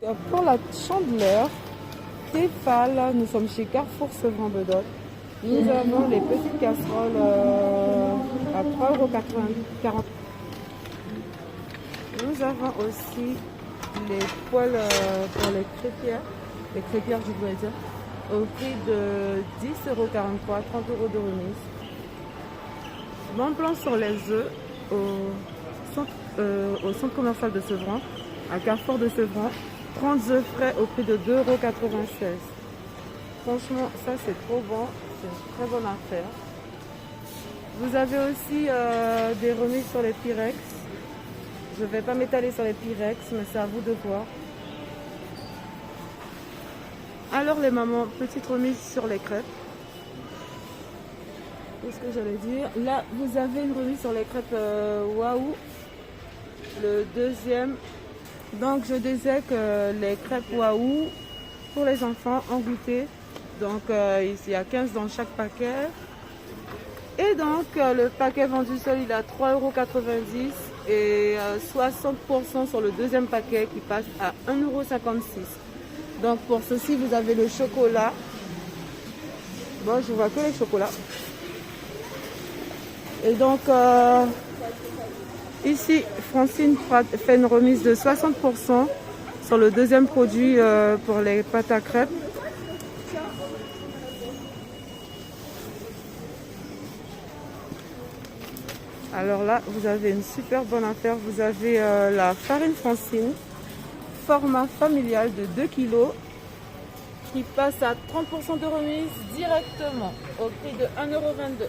Pour la chandeleur, Tefal, nous sommes chez Carrefour Sevran-Bedotte. Nous avons les petites casseroles à 3,40 €. Nous avons aussi les poêles pour les crêpières je voulais dire, au prix de 10,43 €, 30 € de remise. Bon plan sur les œufs au centre commercial de Sevran, à Carrefour de Sevran. 30 œufs frais au prix de 2,96 €. Franchement, ça c'est trop bon, c'est une très bonne affaire. Vous avez aussi des remises sur les Pyrex. Je ne vais pas m'étaler sur les Pyrex, mais c'est à vous de voir. Alors les mamans, petite remise sur les crêpes. Qu'est-ce que j'allais dire? Là, vous avez une remise sur les crêpes Waouh. Le deuxième. Donc je disais que les crêpes Waouh pour les enfants en goûter. Donc il y a 15 dans chaque paquet. Et donc le paquet vendu seul il est à 3,90 € et 60% sur le deuxième paquet qui passe à 1,56 €. Donc pour ceci vous avez le chocolat. Bon, je vois que les chocolats. Et donc ici Francine fait une remise de 60% sur le deuxième produit pour les pâtes à crêpes. Alors là, vous avez une super bonne affaire. Vous avez la farine Francine, format familial de 2 kg, qui passe à 30% de remise directement au prix de 1,22 €.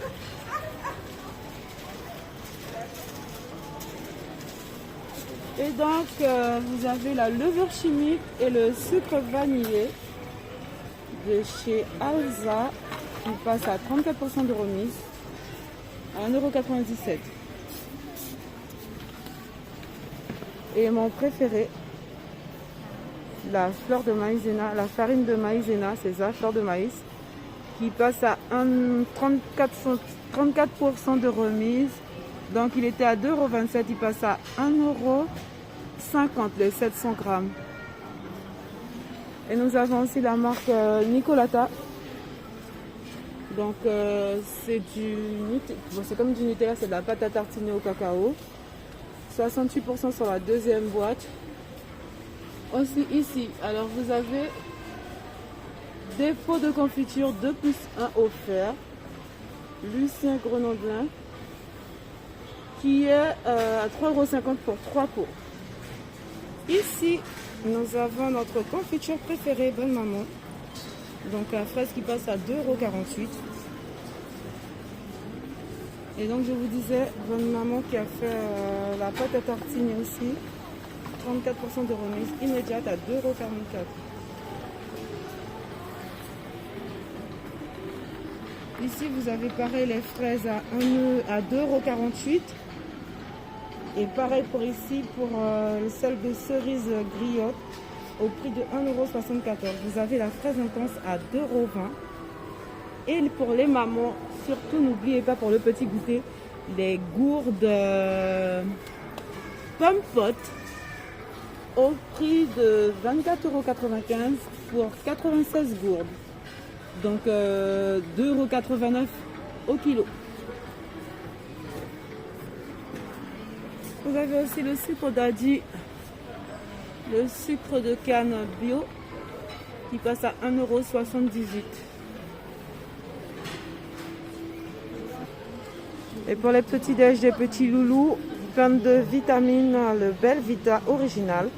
Et donc, vous avez la levure chimique et le sucre vanillé de chez Alza, qui passe à 34% de remise à 1,97 €. Et mon préféré, la fleur de maïzena, la farine de maïzena, c'est ça, fleur de maïs, qui passe à 34% de remise. Donc il était à 2,27 €, il passe à 1,50 € les 700 grammes. Et nous avons aussi la marque Nicolata. Donc c'est comme du Nutella, c'est de la pâte à tartiner au cacao. 68% sur la deuxième boîte. Aussi ici, alors vous avez des pots de confiture 2+1 offerts. Lucien Grenoblein, qui est à 3,50 € pour 3 pots. Ici, nous avons notre confiture préférée, Bonne Maman. Donc la fraise qui passe à 2,48 €. Et donc je vous disais, Bonne Maman qui a fait la pâte à tartiner aussi. 34% de remise immédiate à 2,44 €. Ici, vous avez pareil les fraises à 2,48 €. Et pareil pour ici, pour celle de cerise griotte, au prix de 1,74 €. Vous avez la fraise intense à 2,20 €. Et pour les mamans, surtout n'oubliez pas pour le petit goûter, les gourdes pommes potes au prix de 24,95 € pour 96 gourdes. Donc 2,89 € au kilo. Vous avez aussi le sucre d'Adi, le sucre de canne bio qui passe à 1,78 €. Et pour les petits déj des petits loulous, plein de vitamines, le Belvita original,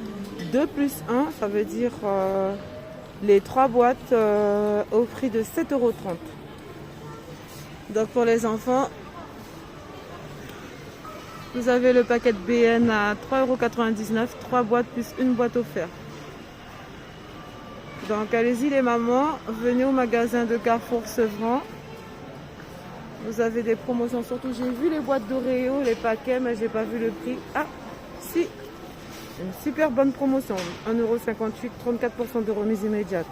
2+1, ça veut dire les 3 boîtes au prix de 7,30 €. Donc pour les enfants, vous avez le paquet de BN à 3,99 €, 3 boîtes plus une boîte offerte. Donc allez-y les mamans, venez au magasin de Carrefour Sevran. Vous avez des promotions, surtout j'ai vu les boîtes d'Oreo, les paquets, mais j'ai pas vu le prix. Ah, si, une super bonne promotion, 1,58 €, 34% de remise immédiate.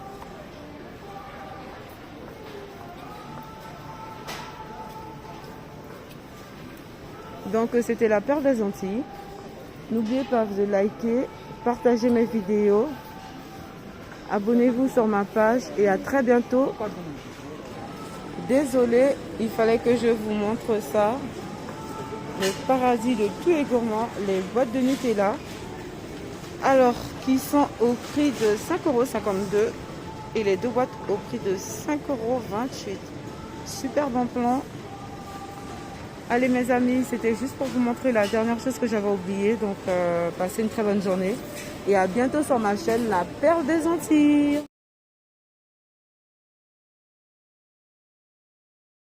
Donc c'était la Perle des Antilles. N'oubliez pas de liker, partager mes vidéos abonnez-vous sur ma page et à très bientôt. Désolée, il fallait que je vous montre ça. Le paradis de tous les gourmands, les boîtes de Nutella. Alors, qui sont au prix de 5,52 € et les deux boîtes au prix de 5,28 €. Super bon plan. Allez mes amis, c'était juste pour vous montrer la dernière chose que j'avais oubliée. Donc, passez une très bonne journée. Et à bientôt sur ma chaîne La Perle des Antilles.